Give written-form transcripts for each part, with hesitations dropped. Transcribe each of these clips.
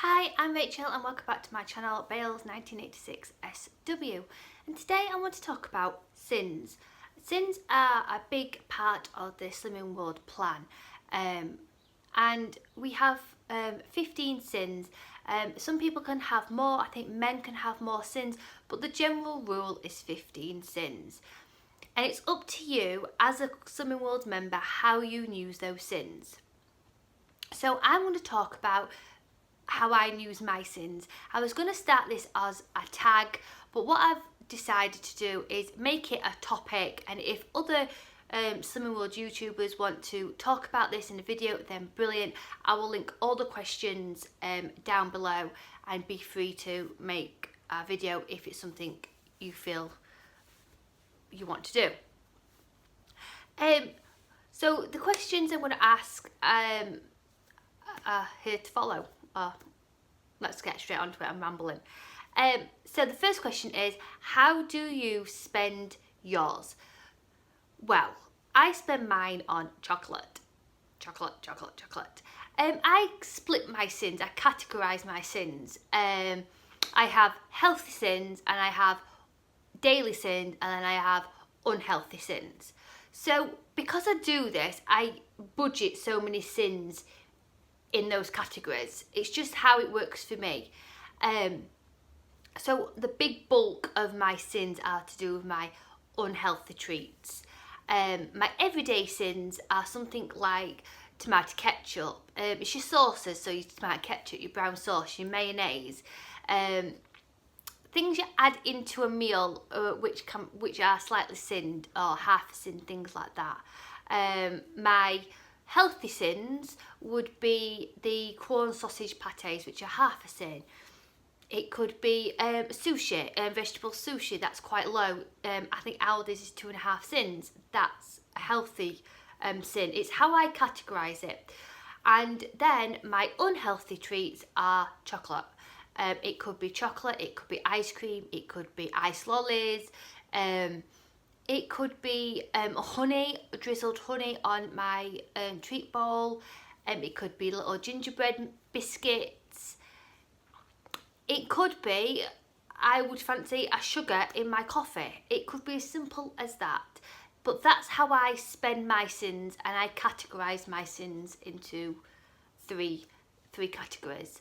Hi, I'm Rachel and welcome back to my channel Bales 1986 SW, and today I want to talk about syns. Syns are a big part of the Slimming World plan, and we have 15 syns. Some people can have more, I think men can have more syns, but the general rule is 15 syns. And it's up to you as a Slimming World member how you use those syns. So I'm going to talk about how I use my syns. I was going to start this as a tag, but what I've decided to do is make it a topic, and if other Slimming World YouTubers want to talk about this in a video, then brilliant. I will link all the questions down below, and be free to make a video if it's something you feel you want to do. So the questions I'm going to ask are here to follow. Let's get straight onto it, I'm rambling. So the first question is, how do you spend yours? Well, I spend mine on chocolate. I split my syns, I categorise my syns. I have healthy syns, and I have daily syns, and then I have unhealthy syns. So because I do this, I budget so many syns in those categories. It's just how it works for me. So the big bulk of my syns are to do with my unhealthy treats. My everyday syns are something like tomato ketchup. It's your sauces, so your tomato ketchup, your brown sauce, your mayonnaise. Things you add into a meal which are slightly synned or half synned, things like that. My healthy syns would be the corn sausage patés, which are half a syn. It could be sushi, vegetable sushi, that's quite low. I think Aldi's is 2.5 syns. That's a healthy syn. It's how I categorise it. And then my unhealthy treats are chocolate. It could be chocolate, it could be ice cream, it could be ice lollies, it could be honey, drizzled honey on my treat bowl. It could be little gingerbread biscuits. It could be, I would fancy a sugar in my coffee. It could be as simple as that. But that's how I spend my syns, and I categorise my syns into three categories.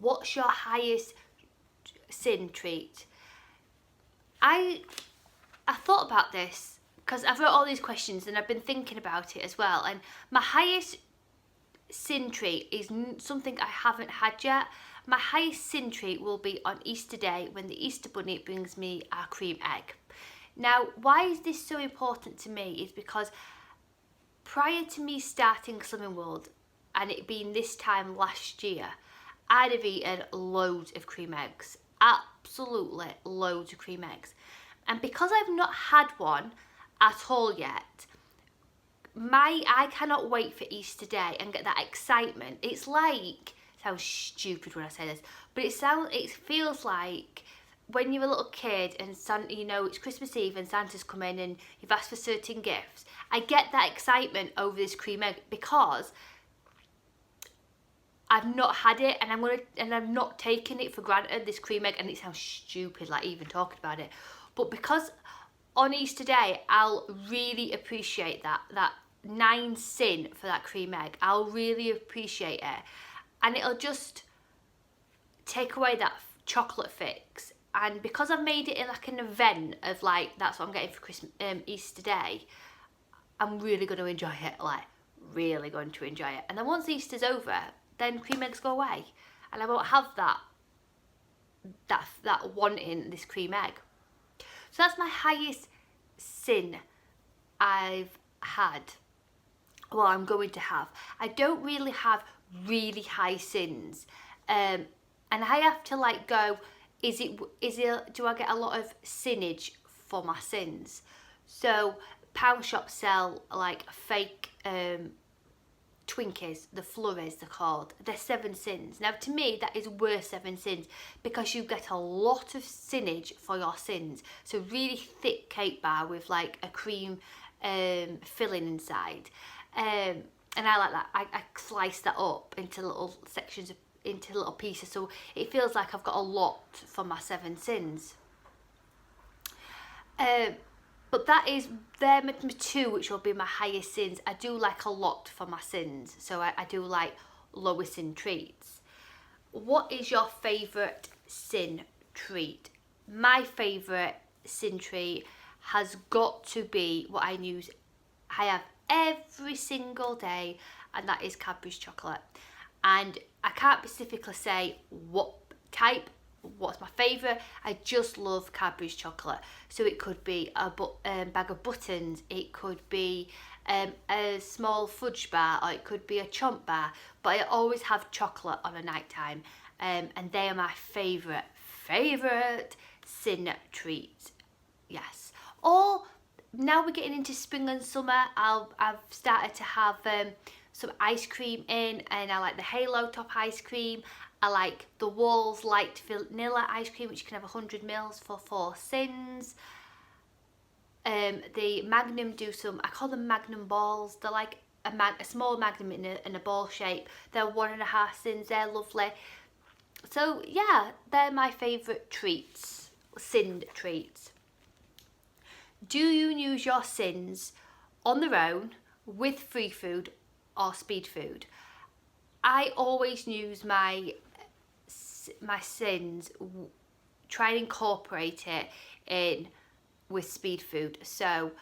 What's your highest syn treat? I thought about this because I've wrote all these questions and I've been thinking about it as well, and my highest syn treat is something I haven't had yet. My highest syn treat will be on Easter Day, when the Easter Bunny brings me a cream egg. Now, why is this so important to me is because prior to me starting Slimming World, and it being this time last year, I'd have eaten loads of cream eggs. Absolutely loads of cream eggs. And because I've not had one at all yet, I cannot wait for Easter Day and get that excitement. It's like, it sounds stupid when I say this, but it feels like when you're a little kid and it's Christmas Eve and Santa's come in and you've asked for certain gifts. I get that excitement over this cream egg because I've not had it, and I'm not taking it for granted, this cream egg, and it sounds stupid like even talking about it. But because on Easter Day, I'll really appreciate that 9 syn for that cream egg. I'll really appreciate it. And it'll just take away that chocolate fix. And because I've made it in like an event of like, that's what I'm getting for Easter Day, I'm really going to enjoy it, like really going to enjoy it. And then once Easter's over, then cream eggs go away. And I won't have that wanting this cream egg. So that's my highest syn I've had. Well, I'm going to have. I don't really have really high syns. And I have to like go, do I get a lot of synnage for my syns? So pound shops sell like fake Twinkies, the flurries they're called. They're 7 syns. Now to me that is worth 7 syns because you get a lot of synnage for your syns. So really thick cake bar with like a cream filling inside. And I like that. I slice that up into little sections of into little pieces, so it feels like I've got a lot for my 7 sins. But they're my 2, which will be my highest sins. I do like a lot for my sins, so I do like lower sin treats. What is your favourite sin treat? My favourite sin treat has got to be what I have every single day, and that is Cadbury's chocolate. And I can't specifically say what type, what's my favourite. I just love Cadbury's chocolate. So it could be a bag of buttons, it could be a small fudge bar, or it could be a chomp bar, but I always have chocolate on a night time, and they are my favourite sin treats. Yes. Or now we're getting into spring and summer, I've started to have some ice cream in, and I like the Halo Top ice cream. I like the Walls Light Vanilla ice cream, which you can have 100 mils for 4 sins. The Magnum do some, I call them Magnum balls. They're like a small Magnum in a ball shape. They're 1.5 sins. They're lovely. So yeah, they're my favourite treats, sinned treats. Do you use your sins on their own, with free food or speed food? I always use my sins, try and incorporate it in with speed food. So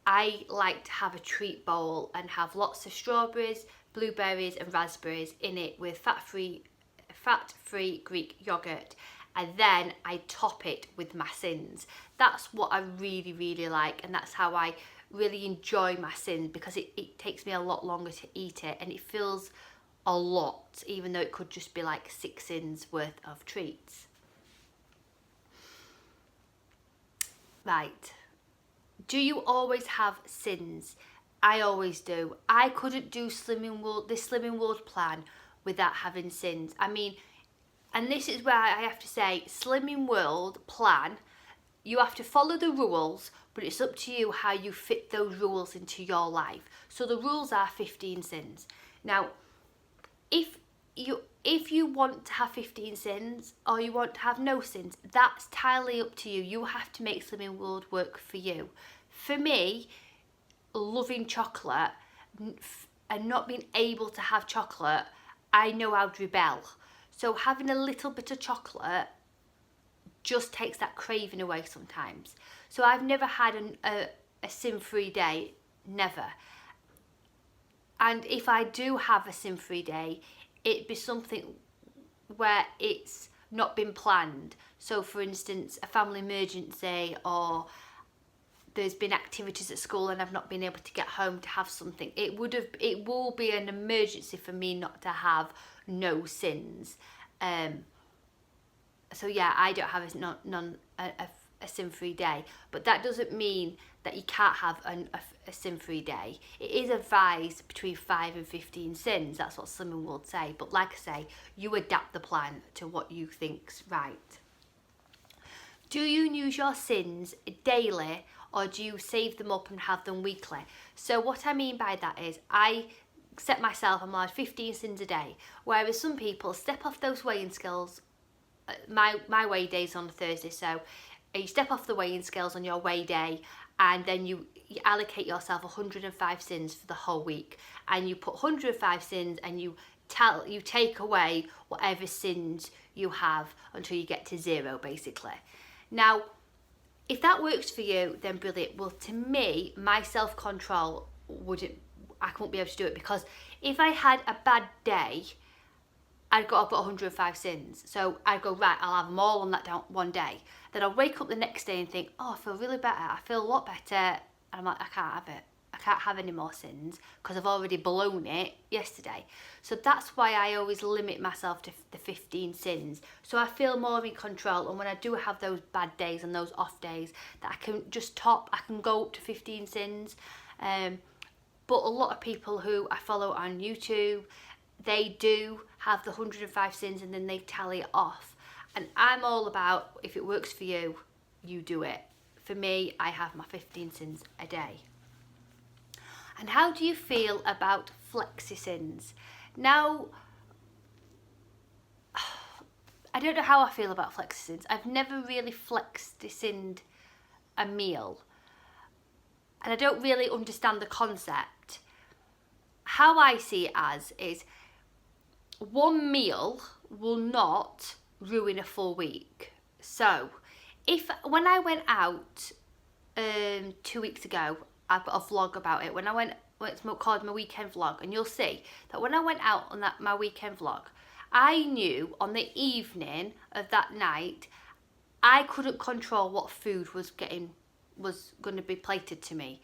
I like to have a treat bowl and have lots of strawberries, blueberries and raspberries in it with fat-free Greek yogurt, and then I top it with my sins. That's what I really like, and that's how I really enjoy my sins, because it takes me a lot longer to eat it, and it feels a lot, even though it could just be like 6 sins worth of treats. Right, do you always have sins? I always do. I couldn't do this Slimming World plan without having sins. I mean, and this is where I have to say, Slimming World plan, you have to follow the rules, but it's up to you how you fit those rules into your life. So the rules are 15 sins. Now, if you want to have 15 sins, or you want to have no sins, that's entirely up to you. You have to make Slimming World work for you. For me, loving chocolate and not being able to have chocolate, I know I'd rebel. So having a little bit of chocolate just takes that craving away sometimes. So I've never had a sin-free day, never. And if I do have a sin-free day, it'd be something where it's not been planned. So for instance, a family emergency, or there's been activities at school and I've not been able to get home to have something. It will be an emergency for me not to have no sins. So yeah, I don't have a sin-free day, but that doesn't mean that you can't have a sin-free day. It is advised between 5 and 15 sins. That's what Slimming World say. But like I say, you adapt the plan to what you think's right. Do you use your sins daily, or do you save them up and have them weekly? So what I mean by that is, I set myself, I'm like 15 sins a day, whereas some people step off those weighing scales. My weigh day's on a Thursday, so you step off the weighing scales on your weigh day, and then you allocate yourself 105 sins for the whole week, and you put 105 sins, and you take away whatever sins you have until you get to 0, basically. Now, if that works for you, then brilliant. Well, to me, my self-control I wouldn't be able to do it, because if I had a bad day, I'd got up at 105 sins. So I'd go, right, I'll have them all on that one day. Then I'll wake up the next day and think, oh, I feel really better. I feel a lot better. And I'm like, I can't have it. I can't have any more sins because I've already blown it yesterday. So that's why I always limit myself to the 15 sins. So I feel more in control. And when I do have those bad days and those off days, that I can just I can go up to 15 sins. But a lot of people who I follow on YouTube, they do have the 105 sins and then they tally it off. And I'm all about, if it works for you, you do it. For me, I have my 15 sins a day. And how do you feel about flexi sins? Now, I don't know how I feel about flexi syns. I've never really flexi synned a meal, and I don't really understand the concept. How I see it as is, one meal will not ruin a full week. So when I went out 2 weeks ago, I've got a vlog about it. When I went, it's called my weekend vlog, and you'll see that when I went out on my weekend vlog, I knew on the evening of that night I couldn't control what food was going to be plated to me.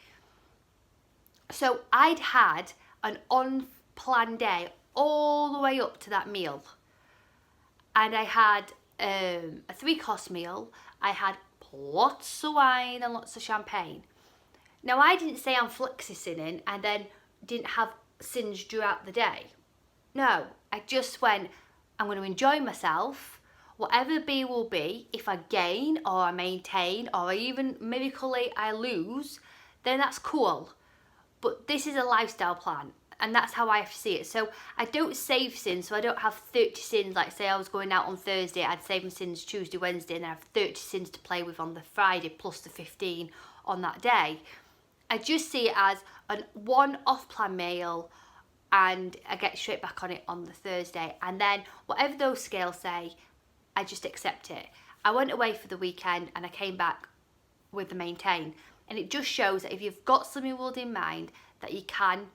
So I'd had an unplanned day all the way up to that meal, and I had a 3-course meal. I had lots of wine and lots of champagne. Now, I didn't say I'm flexi synning and then didn't have syns throughout the day. No, I just went, I'm going to enjoy myself. Whatever be will be. If I gain or I maintain or even miraculously I lose, then that's cool. But this is a lifestyle plan, and that's how I see it. So I don't save syns, so I don't have 30 syns. Like, say I was going out on Thursday, I'd save my syns Tuesday, Wednesday, and I have 30 syns to play with on the Friday, plus the 15 on that day. I just see it as a one-off plan meal, and I get straight back on it on the Thursday. And then whatever those scales say, I just accept it. I went away for the weekend and I came back with the maintain. And it just shows that if you've got Slimming World in mind, that you can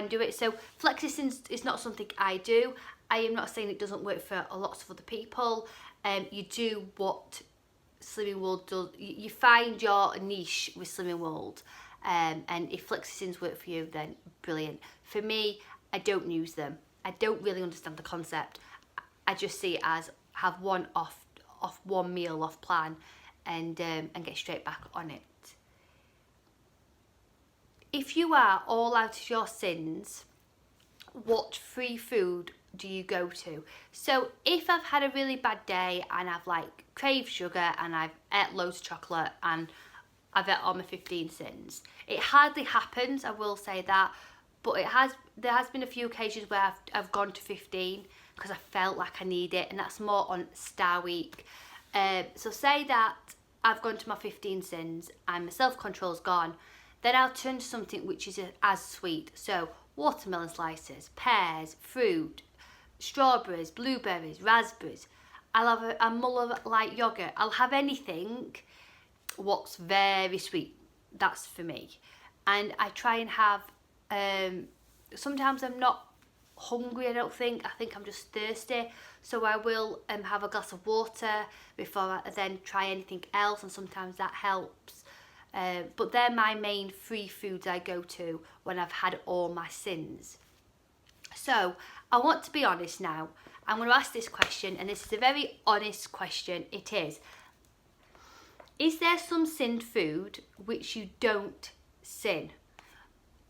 do it. So flexi syns is not something I do. I am not saying it doesn't work for a lot of other people. You do what Slimming World does. You find your niche with Slimming World. And if flexi syns work for you, then brilliant. For me, I don't use them. I don't really understand the concept. I just see it as have one one meal off plan, and get straight back on it. If you are all out of your syns, what free food do you go to? So if I've had a really bad day and I've like craved sugar and I've ate loads of chocolate and I've ate all my 15 syns, it hardly happens, I will say that, but there has been a few occasions where I've gone to 15 because I felt like I need it, and that's more on Star Week. So say that I've gone to my 15 syns and my self-control's gone, then I'll turn to something which is as sweet. So watermelon slices, pears, fruit, strawberries, blueberries, raspberries. I'll have a mull of light yogurt. I'll have anything what's very sweet. That's for me. And I try and have, sometimes I'm not hungry, I think I'm just thirsty. So I will have a glass of water before I then try anything else, and sometimes that helps. But they're my main free foods I go to when I've had all my syns. So I want to be honest now. I'm going to ask this question, and this is a very honest question. It is there some synned food which you don't syn?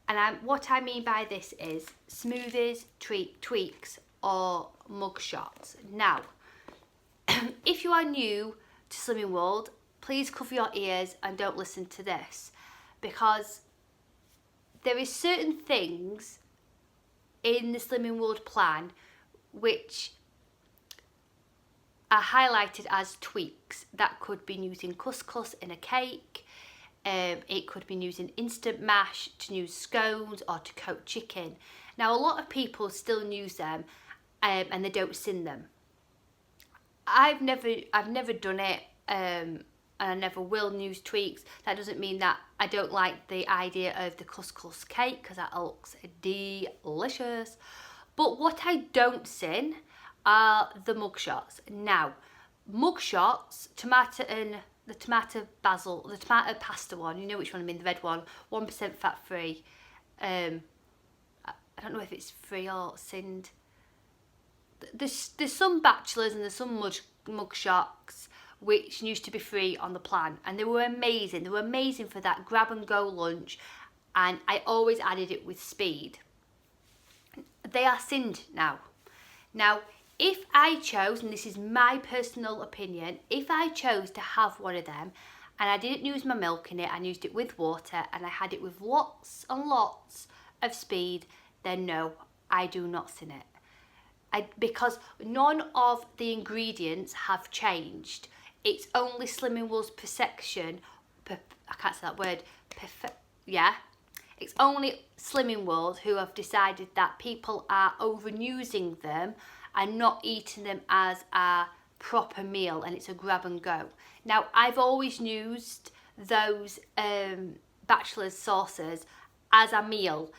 And what I mean by this is smoothies, tweaks or mug shots. Now, if you are new to Slimming World, please cover your ears and don't listen to this, because there is certain things in the Slimming World plan which are highlighted as tweaks. That could be using couscous in a cake. It could be using instant mash to use scones or to coat chicken. Now, a lot of people still use them and they don't syn them. I've never done it, and I never will use tweaks. That doesn't mean that I don't like the idea of the couscous cake, because that looks delicious. But what I don't syn are the mug shots. Now, mug shots, the tomato pasta one, you know which one I mean, the red one, 1% fat free. I don't know if it's free or synned. There's some bachelors and there's some mug shots which used to be free on the plan, and they were amazing. They were amazing for that grab and go lunch, and I always added it with speed. They are synned now. Now, if I chose, and this is my personal opinion, if I chose to have one of them and I didn't use my milk in it, I used it with water and I had it with lots and lots of speed, then no, I do not syn it. because none of the ingredients have changed. It's only Slimming World's perception, I can't say that word, it's only Slimming World who have decided that people are overusing them and not eating them as a proper meal, and it's a grab and go. Now, I've always used those bachelor's sauces as a meal.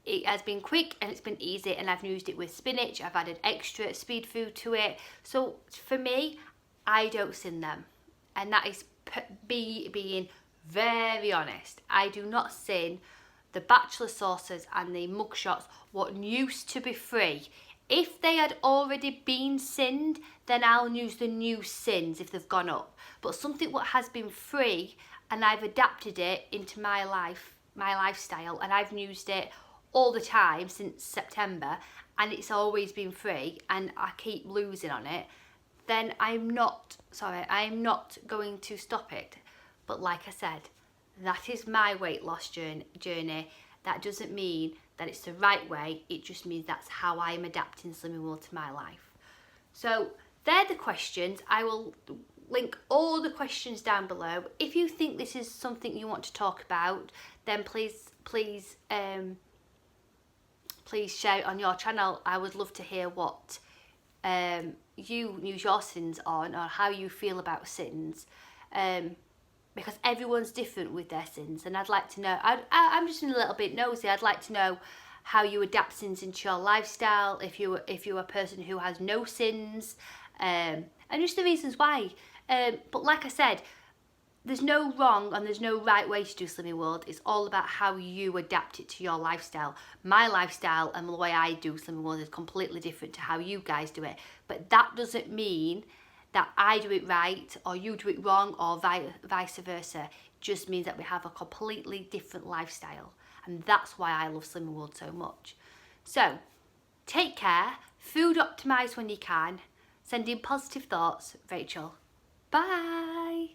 It has been quick and it's been easy, and I've used it with spinach. I've added extra speed food to it. So for me, I don't syn them, and that is being very honest. I do not syn the bachelor sauces and the mugshots what used to be free. If they had already been synned, then I'll use the new syns if they've gone up. But something what has been free and I've adapted it into my lifestyle, and I've used it all the time since September, and it's always been free and I keep losing on it, then I'm not going to stop it. But like I said, that is my weight loss journey. That doesn't mean that it's the right way, it just means that's how I'm adapting Slimming World to my life. So they're the questions. I will link all the questions down below. If you think this is something you want to talk about, then please share it on your channel. I would love to hear what you use your syns on, or how you feel about syns, because everyone's different with their syns, and I'd like to know. I'm just a little bit nosy. I'd like to know how you adapt syns into your lifestyle, if you're a person who has no syns, and just the reasons why. But like I said, there's no wrong and there's no right way to do Slimming World. It's all about how you adapt it to your lifestyle. My lifestyle and the way I do Slimming World is completely different to how you guys do it. But that doesn't mean that I do it right or you do it wrong, or vice versa. It just means that we have a completely different lifestyle. And that's why I love Slimming World so much. So, take care. Food optimise when you can. Sending positive thoughts, Rachel. Bye.